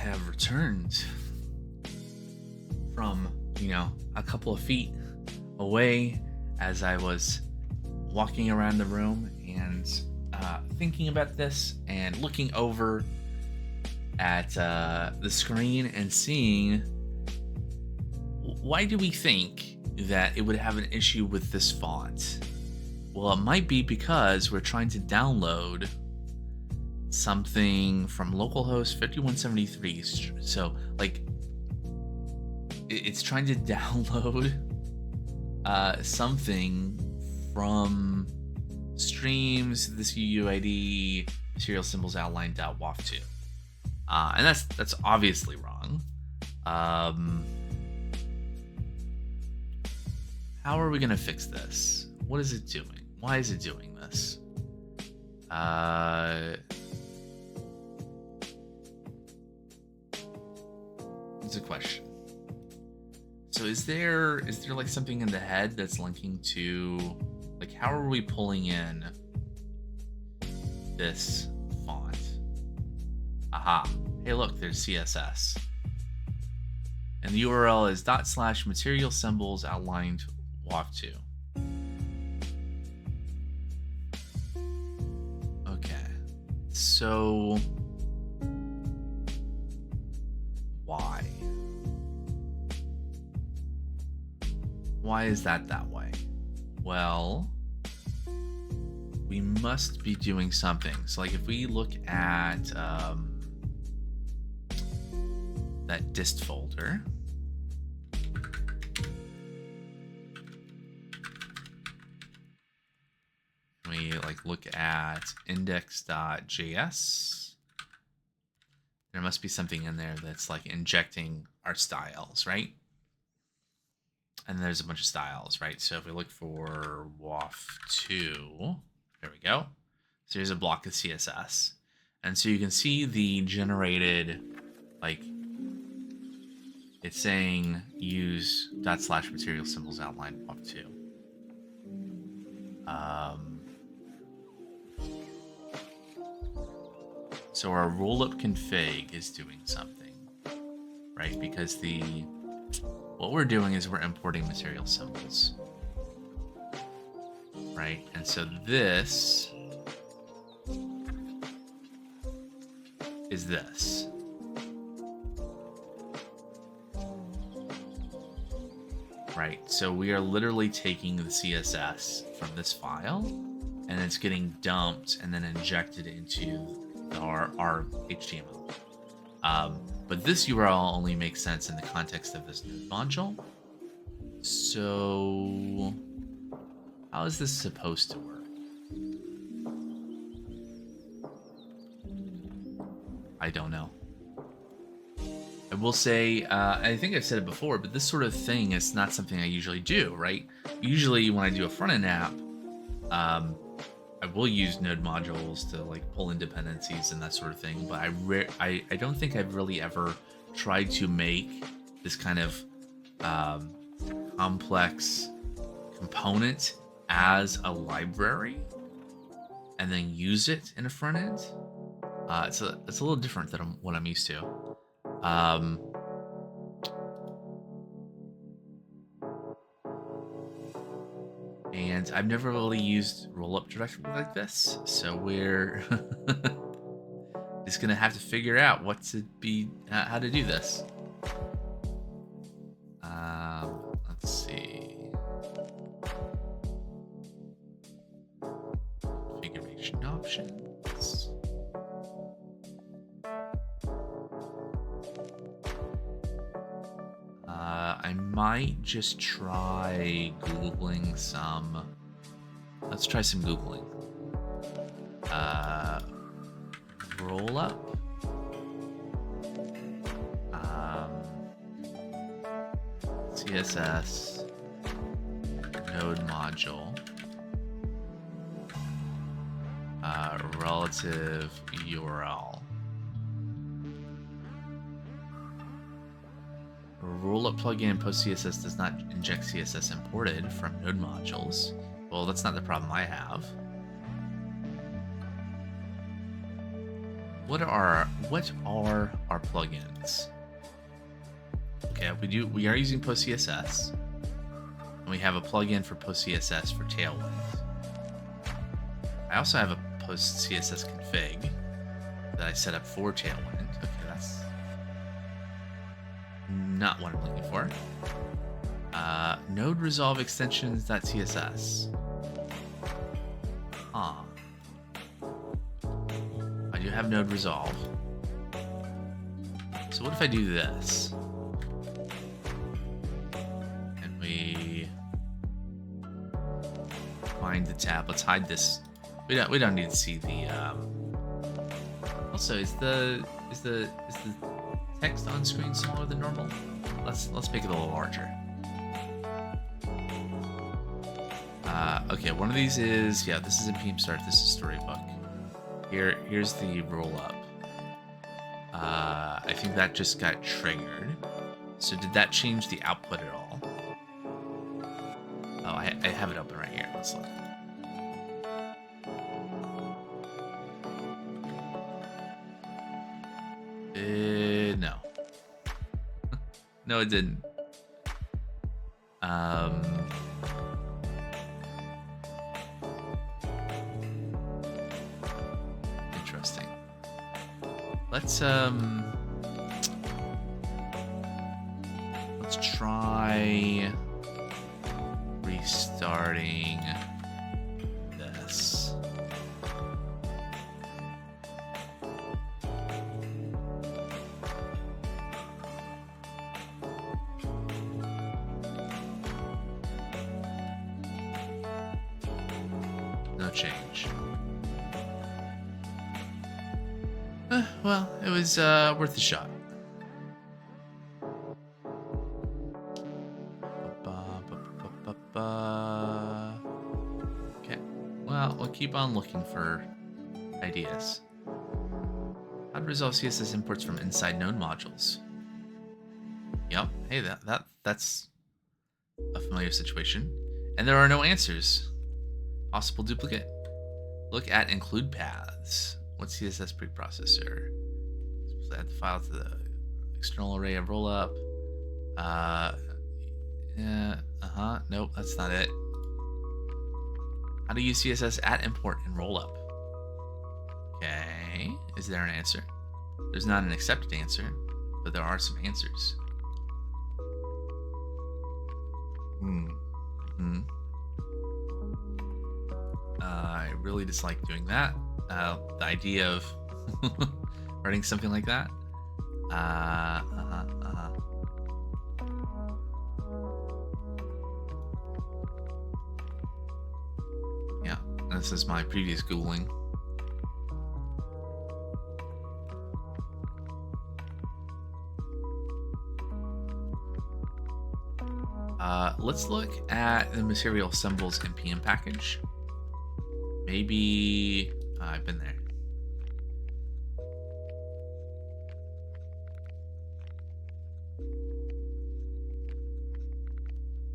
have returned from, a couple of feet away as I was walking around the room and thinking about this and looking over at the screen and seeing, why do we think that it would have an issue with this font? Well, it might be because we're trying to download something from localhost 5173. So, it's trying to download something from streams, this UUID, serial symbols outline.waf2. And that's obviously wrong. How are we going to fix this? What is it doing? Why is it doing this? It's a question. So is there like something in the head that's linking to, like, how are we pulling in this font? Aha. Hey, look, there's CSS. And the URL is /material symbols outlined WAF2. Okay. So why? Why is that way? Well, we must be doing something. So, like, if we look at that dist folder, we look at index.js, there must be something in there that's injecting our styles, right? And there's a bunch of styles, right? So if we look for WAF2, there we go. So here's a block of CSS. And so you can see the generated, it's saying use /material symbols outline WAF2. So our rollup config is doing something, right? Because what we're doing is we're importing material symbols, right? And so this is this. Right, so we are literally taking the CSS from this file and it's getting dumped and then injected into our HTML. But this URL only makes sense in the context of this node module. So how is this supposed to work? I don't know. I will say, I think I've said it before, but this sort of thing is not something I usually do, right? Usually when I do a front-end app, I will use node modules to pull in dependencies and that sort of thing, but I don't think I've really ever tried to make this kind of complex component as a library and then use it in a front end. It's a little different than what I'm used to. And I've never really used rollup directly like this, so we're just gonna have to figure out how to do this. Let's see. Configuration options. I might just try Googling some. Let's try some Googling. Rollup. CSS node module. Relative URL. Rollup plugin in PostCSS does not inject CSS imported from node modules. Well, that's not the problem I have. what are our plugins? Okay, we are using PostCSS, and we have a plugin for PostCSS for Tailwind. I also have a PostCSS config that I set up for Tailwind. Okay, that's not what I'm looking for. Node resolve extensions.css. I do have node resolve. So what if I do this? And we find the tab. Let's hide this. We don't need to see the. Also, is the text on screen smaller than normal? Let's make it a little larger. Okay, one of these is, yeah, this is npm start, this is storybook. Here's the Rollup. I think that just got triggered. So did that change the output at all? Oh, I have it open right here. Let's look. No. No, it didn't. Interesting. Let's try restarting this. No change. Well, it was worth a shot. Okay. Well, we'll keep on looking for ideas. How to resolve CSS imports from inside node modules. Yep. Hey, that's a familiar situation. And there are no answers. Possible duplicate. Look at include paths. What's CSS preprocessor? Add the file to the external array of Rollup. Nope, that's not it. How to use CSS at import in Rollup. Okay, is there an answer? There's not an accepted answer, but there are some answers. I really dislike doing that. The idea of writing something like that. Yeah, this is my previous Googling. Let's look at the material symbols npm package. Maybe I've been there.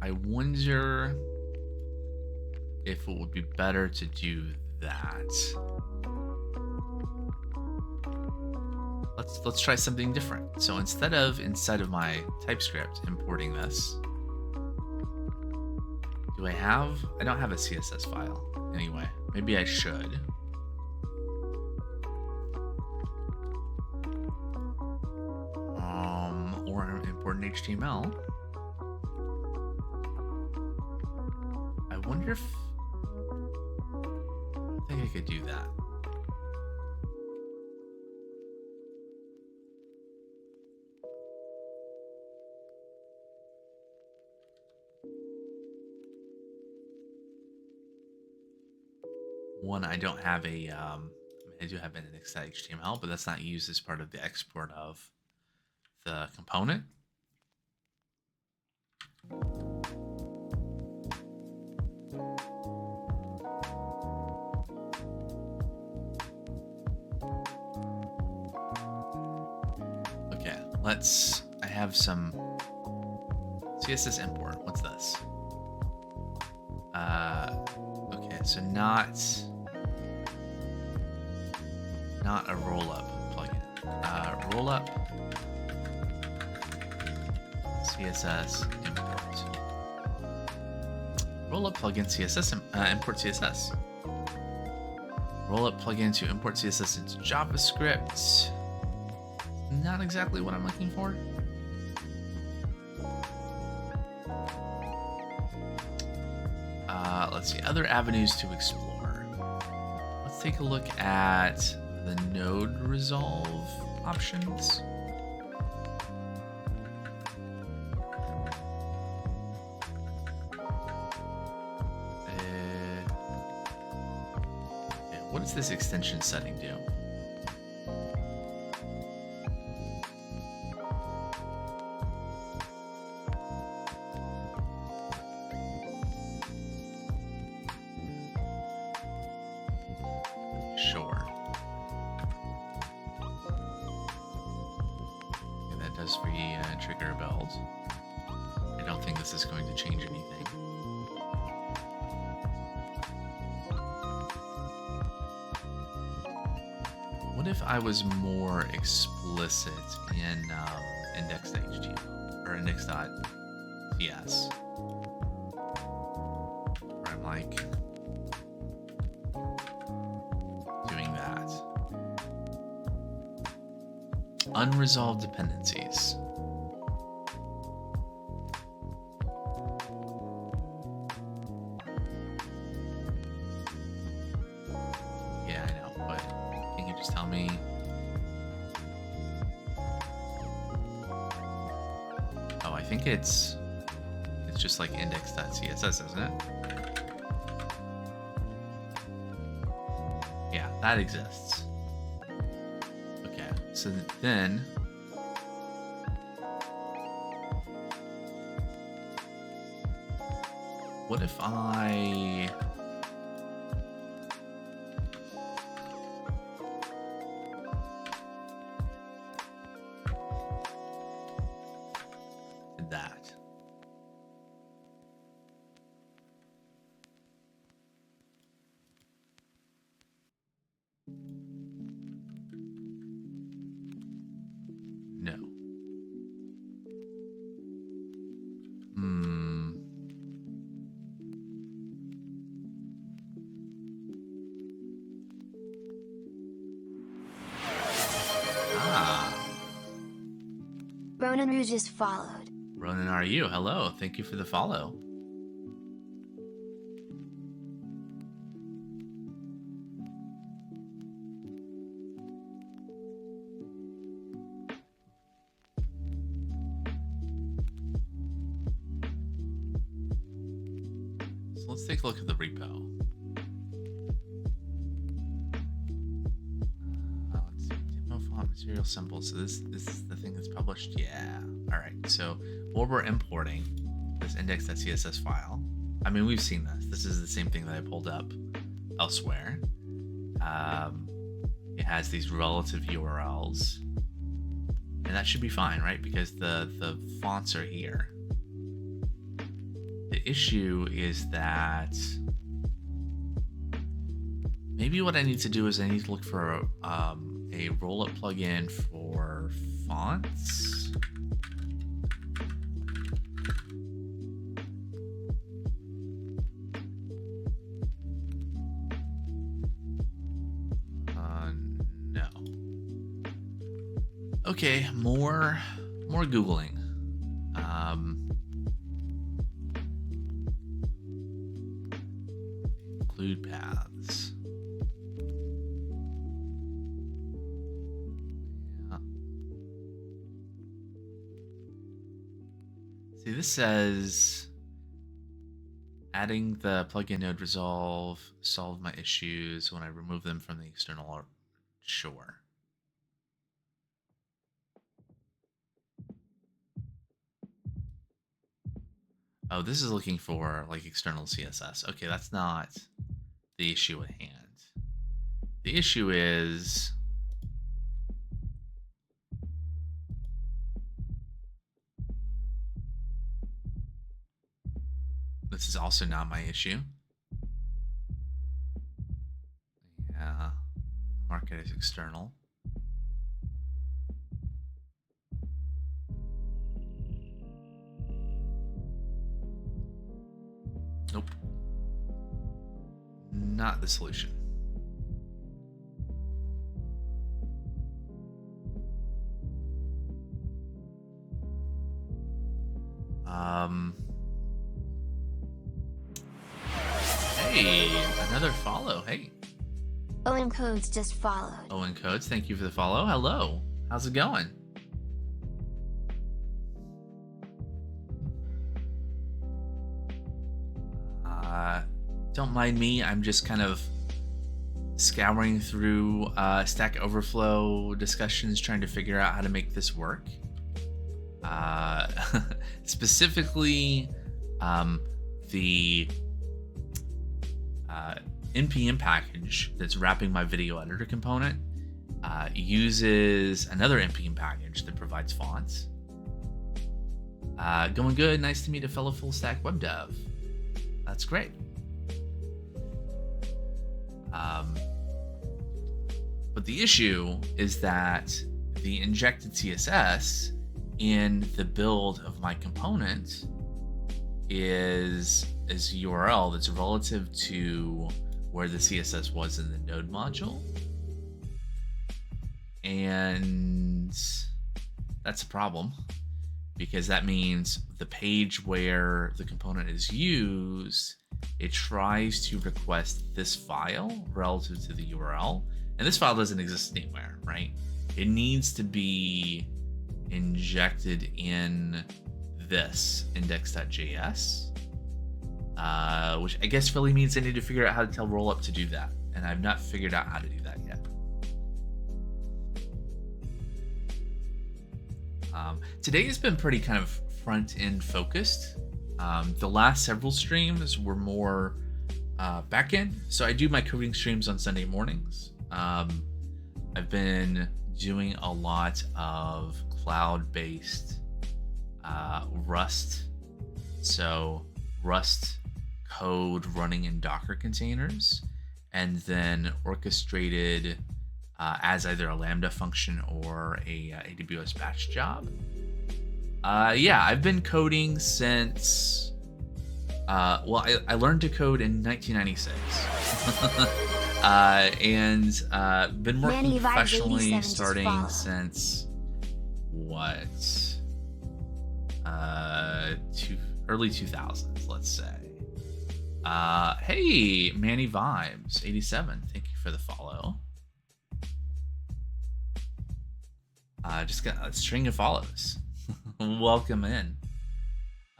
I wonder if it would be better to do that. Let's try something different. So instead of inside of my TypeScript importing this, I don't have a CSS file anyway. Maybe I should. Or import an HTML. I wonder if I think I could do that. One, I don't have a, I do have an index.html, but that's not used as part of the export of the component. Okay, I have some CSS import. What's this? Okay, so not a Rollup. Rollup CSS import. Rollup plugin CSS import CSS. Rollup plugin to import CSS into JavaScript. Not exactly what I'm looking for. Let's see, other avenues to explore. Let's take a look at the node resolve options. What does this extension setting do? Sure. And that does trigger a build. I don't think this is going to change anything. What if I was more explicit in index.html or index.cs? Where I'm like doing that. Unresolved dependencies. Yeah, I know, but can you just tell me? Oh, I think it's just like index.css, isn't it? Yeah, that exists. Okay, so then what if I did that? No. Ronan, who just followed. Ronan, are you? Hello. Thank you for the follow. So let's take a look at the repo. Let's see. Demo font material symbol. So this is the thing that's published. Yeah. All right. So what we're importing this index.css file. I mean, we've seen this. This is the same thing that I pulled up elsewhere. It has these relative URLs, and that should be fine, right? Because the fonts are here. The issue is that maybe what I need to do is I need to look for a Rollup plugin for fonts. No. Okay, more Googling. Include paths. Yeah. See, this says adding the plugin node resolve solve my issues when I remove them from the external. Sure. Oh, this is looking for like external CSS. Okay, that's not the issue at hand. The issue is this is also not my issue. Yeah, mark it as external. Nope. Not the solution. Hey, another follow. Hey. Owen Codes just followed. Owen Codes, thank you for the follow. Hello. How's it going? Don't mind me. I'm just kind of scouring through Stack Overflow discussions, trying to figure out how to make this work. Specifically, the npm package that's wrapping my video editor component uses another npm package that provides fonts. Going good. Nice to meet a fellow full stack web dev. That's great. But the issue is that the injected CSS in the build of my component is a URL that's relative to where the CSS was in the node module. And that's a problem, because that means the page where the component is used, it tries to request this file relative to the URL, and this file doesn't exist anywhere, right? It needs to be injected in this index.js, which I guess really means I need to figure out how to tell Rollup to do that, and I've not figured out how to do that yet. Today has been pretty kind of front-end focused. The last several streams were more back-end, so I do my coding streams on Sunday mornings. I've been doing a lot of cloud-based Rust, so Rust code running in Docker containers, and then orchestrated as either a Lambda function or a AWS batch job. Yeah, I've been coding since, well, I learned to code in 1996. And been working professionally starting since, what, early 2000s, let's say. Hey, Manny Vibes 87, thank you for the follow. Just got a string of follows. Welcome in.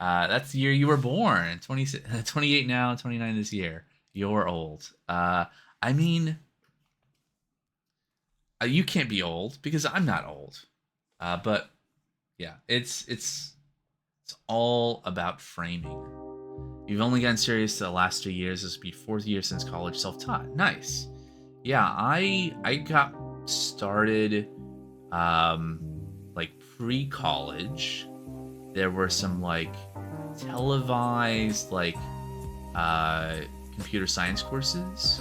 That's the year you were born. 28 now, 29 this year. You're old. I mean, you can't be old because I'm not old. But yeah, it's all about framing. You've only gotten serious the last 3 years. This will be 4th year since college, self-taught. Nice. Yeah, I got started like pre-college. There were some like televised like computer science courses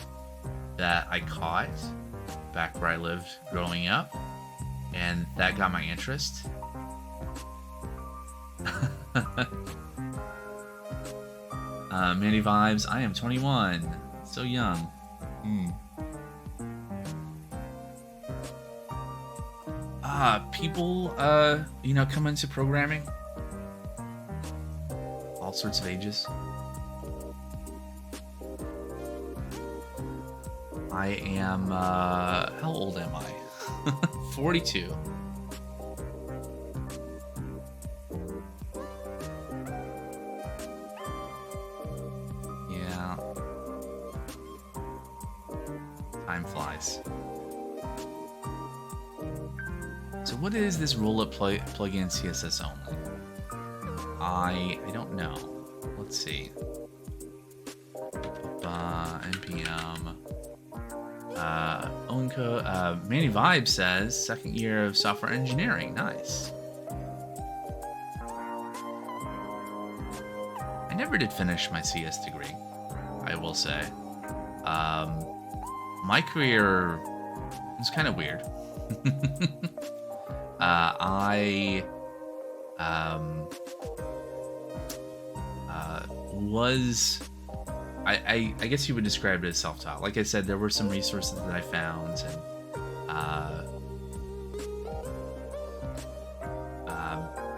that I caught back where I lived growing up, and that got my interest. Manny Vibes, I am 21, so young. People, you know, come into programming. All sorts of ages. I am, how old am I? 42. Yeah. Time flies. So what is this Rollup plugin CSS only? I don't know. Let's see. NPM. Manny Vibe says 2nd year of software engineering. Nice. I never did finish my CS degree, I will say. My career is kind of weird. I was I guess you would describe it as self-taught. Like I said, there were some resources that I found, and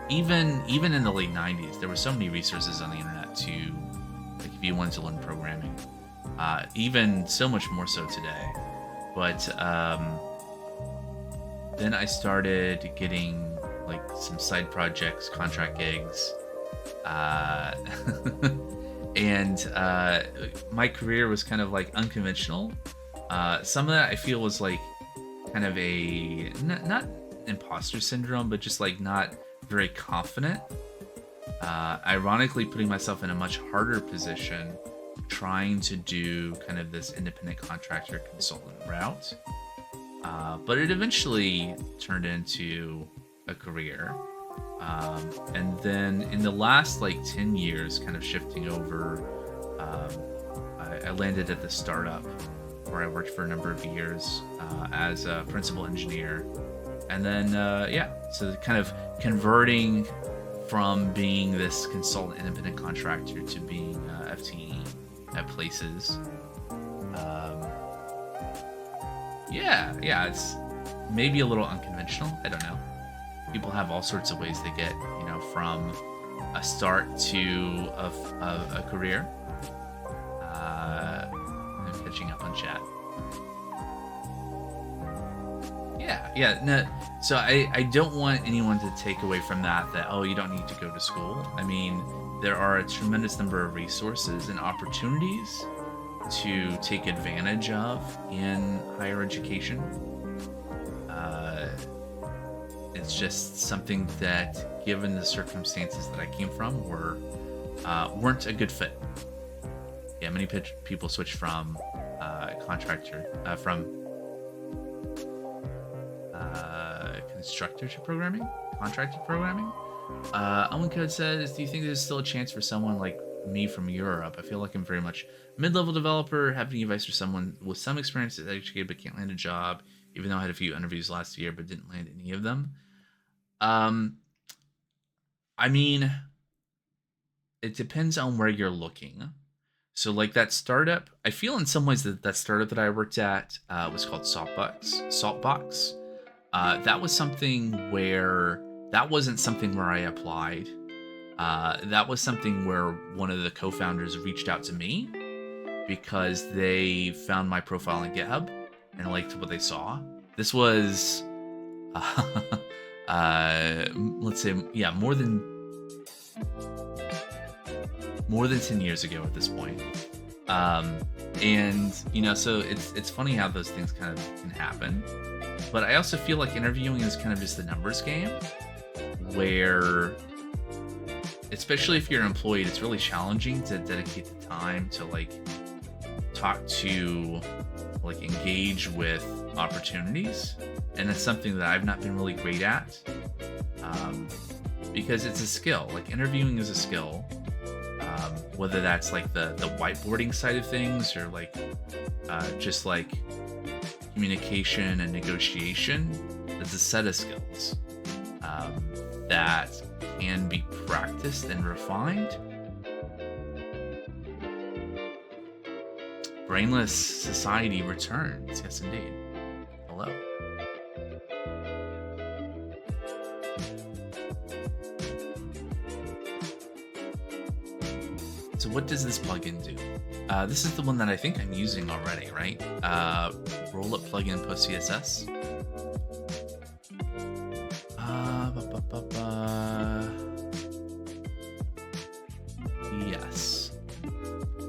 even in the late 90s, there were so many resources on the internet to, like, if you wanted to learn programming, even so much more so today. But then I started getting like some side projects, contract gigs, and my career was kind of like unconventional. Some of that I feel was like kind of a not imposter syndrome, but just like not very confident. Ironically, putting myself in a much harder position, trying to do kind of this independent contractor consultant route. But it eventually turned into a career. And then in the last like 10 years, kind of shifting over, I landed at the startup where I worked for a number of years as a principal engineer. And then, so kind of converting from being this consultant independent contractor to being FTE at places. It's maybe a little unconventional. I don't know. People have all sorts of ways they get, from a start to a career. I'm catching up on chat. No, so I don't want anyone to take away from that, oh, you don't need to go to school. I mean, there are a tremendous number of resources and opportunities to take advantage of in higher education. It's just something that, given the circumstances that I came from, weren't a good fit. Yeah, many people switch from constructor to programming, contractor programming. Owen Code says, do you think there's still a chance for someone like me from Europe? I feel like I'm very much mid-level developer. Have any advice for someone with some experience that's educated but can't land a job, even though I had a few interviews last year but didn't land any of them? I mean, it depends on where you're looking. So like that startup, I feel in some ways that startup that I worked at was called Saltbox. That was something where, that wasn't something where I applied. That was something where one of the co-founders reached out to me because they found my profile on GitHub and liked what they saw. This was, let's say, more than 10 years ago at this point. And so it's funny how those things kind of can happen. But I also feel like interviewing is kind of just a numbers game, where, especially if you're employed, it's really challenging to dedicate the time to like talk to, like, engage with opportunities. And it's something that I've not been really great at, because it's a skill. Like, interviewing is a skill, whether that's like the whiteboarding side of things, or like just like communication and negotiation. It's a set of skills that can be practiced and refined. Brainless society returns. Yes, indeed. Hello. So what does this plugin do? This is the one that I think I'm using already, right? Rollup plugin PostCSS. Yes.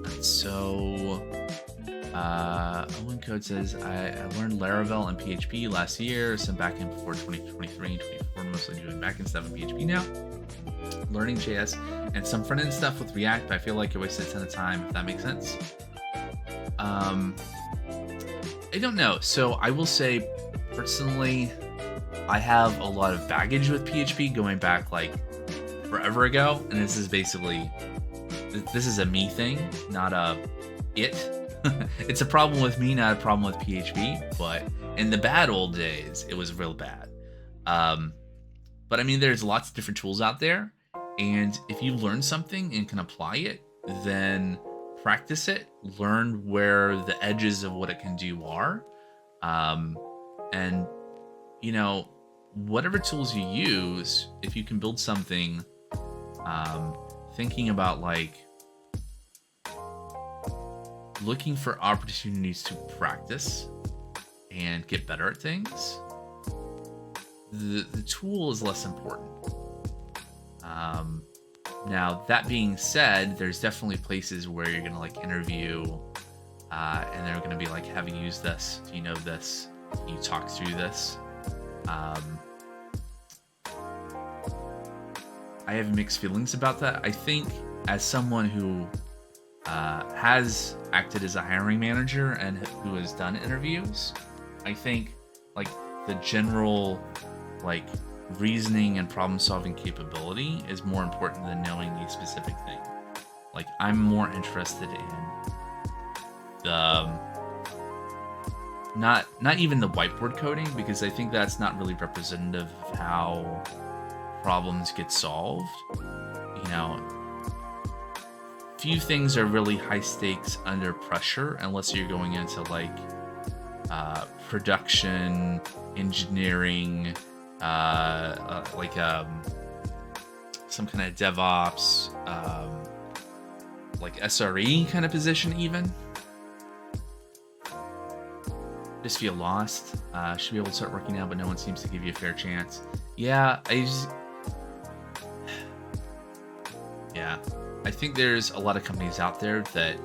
And so Owen Code says, I learned Laravel and PHP last year, some backend before 2023 and 24, mostly doing backend stuff in PHP now. Learning JS and some front-end stuff with React, but I feel like I wasted a ton of time, if that makes sense. I don't know. So I will say, personally, I have a lot of baggage with PHP going back like forever ago, and this is basically, this is a me thing, not a it. It's a problem with me, not a problem with PHP, but in the bad old days, it was real bad. But I mean, there's lots of different tools out there, and if you learn something and can apply it, then practice it, learn where the edges of what it can do are, um, and you know, whatever tools you use, if you can build something, um, thinking about like looking for opportunities to practice and get better at things, the tool is less important. Now, that being said, there's definitely places where you're going to like interview and they're going to be like, have you used this? Do you know this? Can you talk through this? I have mixed feelings about that. I think as someone who has acted as a hiring manager and who has done interviews, I think like the general like reasoning and problem solving capability is more important than knowing a specific thing. Like I'm more interested in the not even the whiteboard coding, because I think that's not really representative of how problems get solved. You know, few things are really high stakes under pressure unless you're going into like production engineering, like some kind of DevOps, like SRE kind of position even. Just feel lost. Should be able to start working now, but no one seems to give you a fair chance. Yeah, I think there's a lot of companies out there that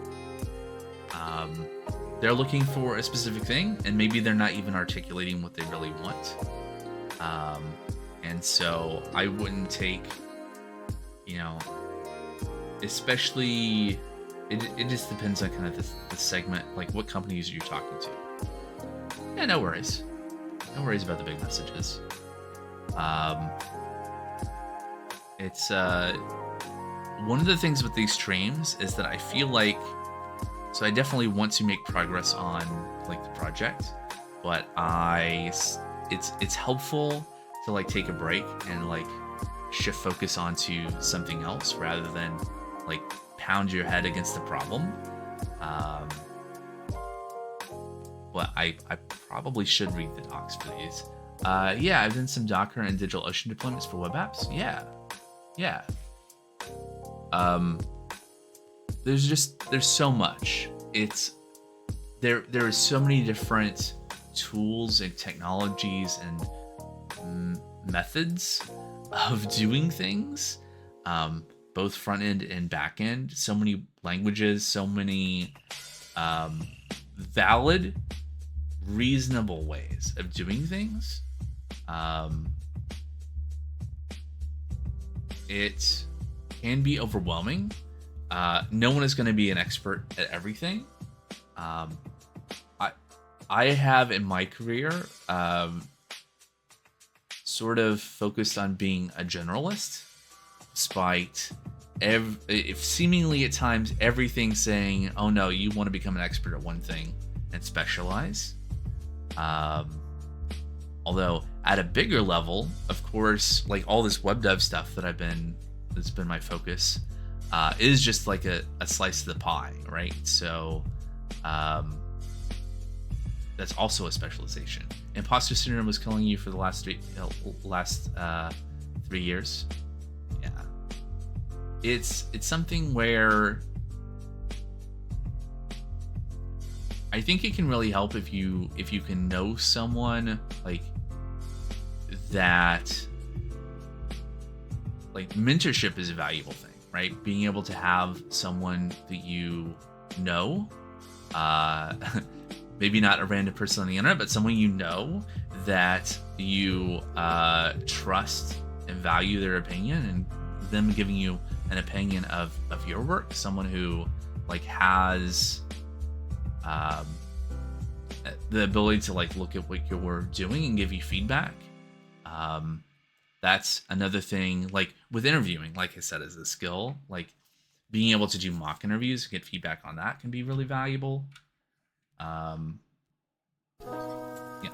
they're looking for a specific thing, and maybe they're not even articulating what they really want. And so I wouldn't take, you know, especially, it just depends on kind of the segment, like what companies you're talking to. Yeah, no worries. No worries about the big messages. It's one of the things with these streams is that I feel like, so I definitely want to make progress on like the project, but it's helpful to like take a break and like shift focus onto something else rather than like pound your head against the problem. But I probably should read the docs for these. Yeah, I've done some Docker and DigitalOcean deployments for web apps. Yeah. There's so much. There is so many different tools and technologies and methods of doing things, both front end and back end. So many languages, so many valid, reasonable ways of doing things. It can be overwhelming. No one is going to be an expert at everything. I have in my career sort of focused on being a generalist, despite if seemingly at times everything saying, oh no, you want to become an expert at one thing and specialize. Although at a bigger level, of course, like all this web dev stuff that's been my focus, is just like a slice of the pie, right? So that's also a specialization. Imposter syndrome was killing you for the last 3 years. Yeah, it's something where I think it can really help if you can know someone like that. Like mentorship is a valuable thing, right? Being able to have someone that you know, maybe not a random person on the internet, but someone you know that you trust and value their opinion, and them giving you an opinion of your work. Someone who like has the ability to like look at what you're doing and give you feedback. That's another thing, like with interviewing, like I said, is a skill. Like being able to do mock interviews and get feedback on that can be really valuable. Yeah.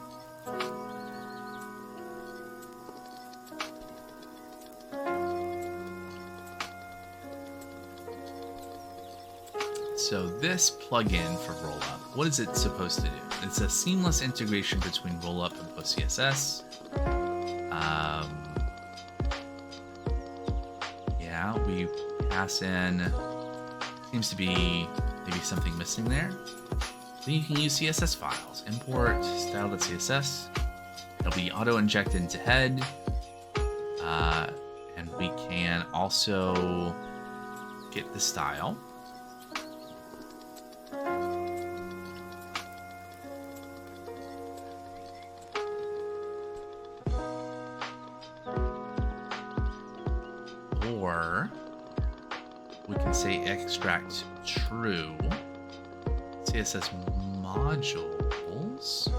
So this plugin for Rollup, what is it supposed to do? It's a seamless integration between Rollup and PostCSS. Yeah, we pass in. Seems to be maybe something missing there. Then you can use CSS files. Import style.css. It'll be auto-injected into head. And we can also get the style. Or we can say extract true CSS modules.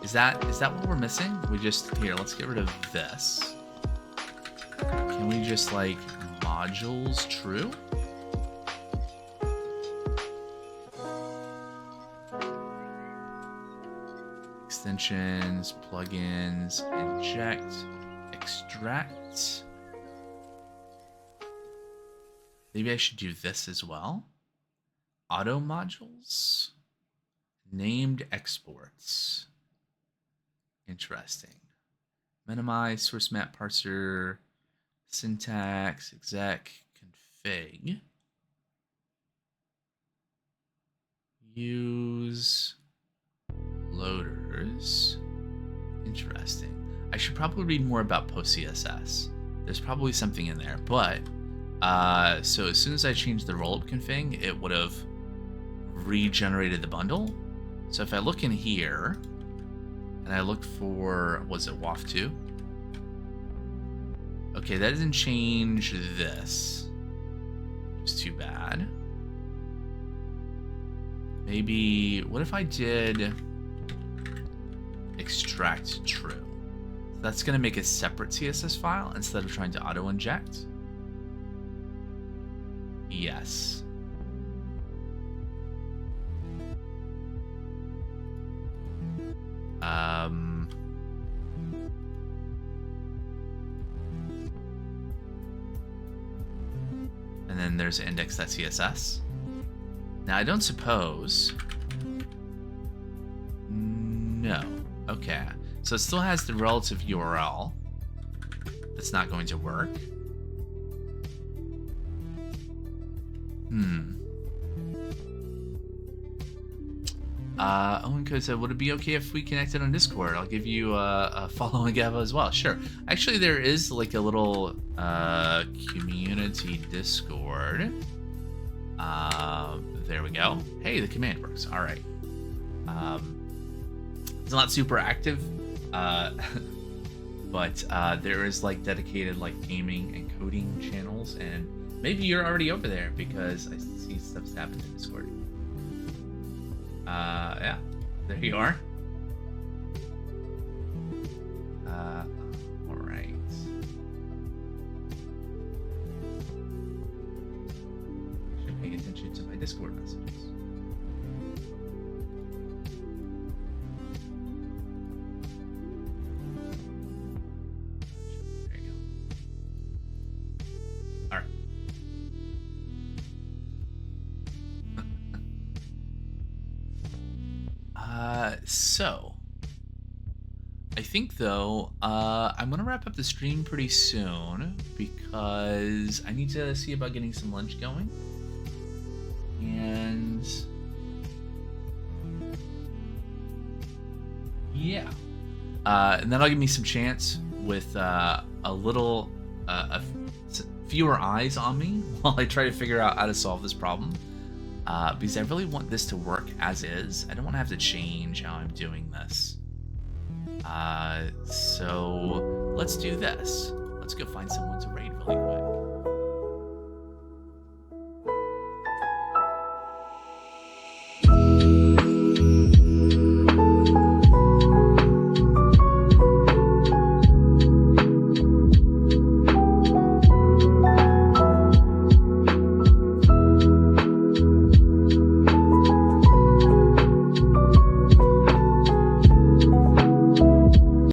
Is that what we're missing? We just here, let's get rid of this. Can we just like modules true? Extensions, plugins, inject, extract. Maybe I should do this as well. Auto modules, named exports. Interesting. Minimize, source map parser, syntax, exec, config. Use loaders. Interesting. I should probably read more about PostCSS. There's probably something in there, but so as soon as I changed the rollup config, it would have regenerated the bundle. So if I look in here and I look for, was it WAF2? Okay, that doesn't change this. It's too bad. Maybe, what if I did extract true? So that's going to make a separate CSS file instead of trying to auto-inject. Yes. And then there's index.css. Now I don't suppose. No. Okay. So it still has the relative URL. That's not going to work. Owen Code said, would it be okay if we connected on Discord? I'll give you a follow on Gava as well. Sure. Actually, there is like a little community Discord. There we go. Hey, the command works. All right. It's not super active, but there is like dedicated like gaming and coding channels, and maybe you're already over there because I see stuff's happening in Discord. Yeah, there you are. All right. Should pay attention to my Discord messages. There you go. All right. So I think though, I'm gonna wrap up the stream pretty soon because I need to see about getting some lunch going, and yeah, and that'll give me some chance with a little fewer eyes on me while I try to figure out how to solve this problem. Because I really want this to work as is. I don't want to have to change how I'm doing this. So let's do this. Let's go find someone to raid really quick.